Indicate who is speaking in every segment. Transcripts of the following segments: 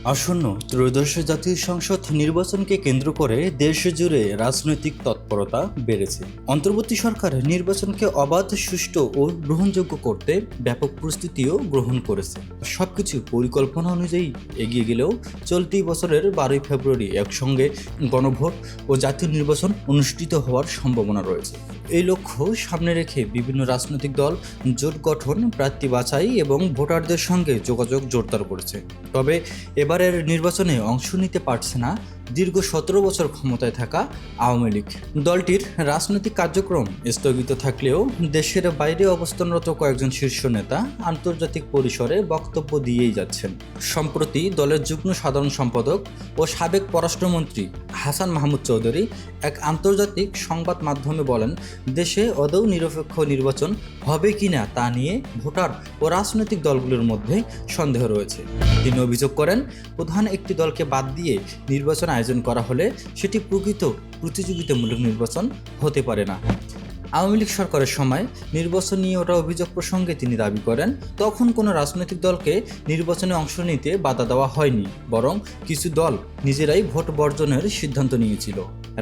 Speaker 1: আসন্ন ত্রয়োদশ জাতীয় সংসদ নির্বাচনকে কেন্দ্র করে দেশ জুড়ে রাজনৈতিক তৎপরতা বেড়েছে। অন্তর্বর্তী সরকার নির্বাচনকে অবাধ, সুষ্ঠু ও গ্রহণযোগ্য করতে ব্যাপক প্রস্তুতিও গ্রহণ করেছে। সবকিছু পরিকল্পনা অনুযায়ী এগিয়ে গেলেও চলতি বছরের 12 ফেব্রুয়ারি একসঙ্গে গণভোট ও জাতীয় নির্বাচন অনুষ্ঠিত হওয়ার সম্ভাবনা রয়েছে। এই লক্ষ্য সামনে রেখে বিভিন্ন রাজনৈতিক দল জোট গঠন, প্রার্থী বাছাই এবং ভোটারদের সঙ্গে যোগাযোগ জোরদার করেছে। তবে এবারের নির্বাচনে অংশ নিতে পারছে না দীর্ঘ 17 বছর ক্ষমতায় থাকা আওয়ামী লীগ। দলটির রাজনৈতিক কার্যক্রম স্থগিত থাকলেও দেশের বাইরে অবস্থানরত কয়েকজন শীর্ষ নেতা আন্তর্জাতিক পরিসরে বক্তব্য দিয়েই যাচ্ছেন। সম্প্রতি দলের যুগ্ম সাধারণ সম্পাদক ও সাবেক পররাষ্ট্রমন্ত্রী হাসান মাহমুদ চৌধুরী এক আন্তর্জাতিক সংবাদ মাধ্যমে বলেন, দেশে আদৌ নিরপেক্ষ নির্বাচন হবে কিনা তা নিয়ে ভোটার ও রাজনৈতিক দলগুলোর মধ্যে সন্দেহ রয়েছে। তিনি অভিযোগ করেন, প্রধান একটি দলকে বাদ দিয়ে নির্বাচন আয়োজন করা হলে সেটি প্রকৃত প্রতিযোগিতামূলক নির্বাচন হতে পারে না। আওয়ামী লীগ সরকারের সময় নির্বাচন নিয়ে ওঠা অভিযোগ প্রসঙ্গে তিনি দাবি করেন, তখন কোনো রাজনৈতিক দলকে নির্বাচনে অংশ নিতে বাধা দেওয়া হয়নি, বরং কিছু দল নিজেরাই ভোট বর্জনের সিদ্ধান্ত নিয়েছিল।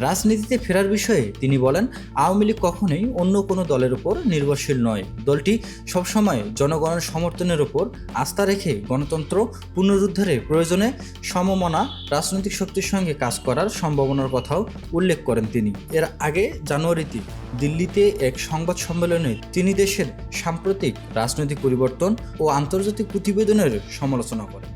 Speaker 1: রাজনীতিতে ফেরার বিষয়ে তিনি বলেন, আওয়ামী লীগ কখনোই অন্য কোনো দলের উপর নির্ভরশীল নয়। দলটি সবসময় জনগণের সমর্থনের উপর আস্থা রেখে গণতন্ত্র পুনরুদ্ধারে প্রয়োজনে সমমনা রাজনৈতিক শক্তির সঙ্গে কাজ করার সম্ভাবনার কথাও উল্লেখ করেন তিনি। এর আগে জানুয়ারিতে দিল্লিতে এক সংবাদ সম্মেলনে তিনি দেশের সাম্প্রতিক রাজনৈতিক পরিবর্তন ও আন্তর্জাতিক প্রতিবেদনের সমালোচনা করেন।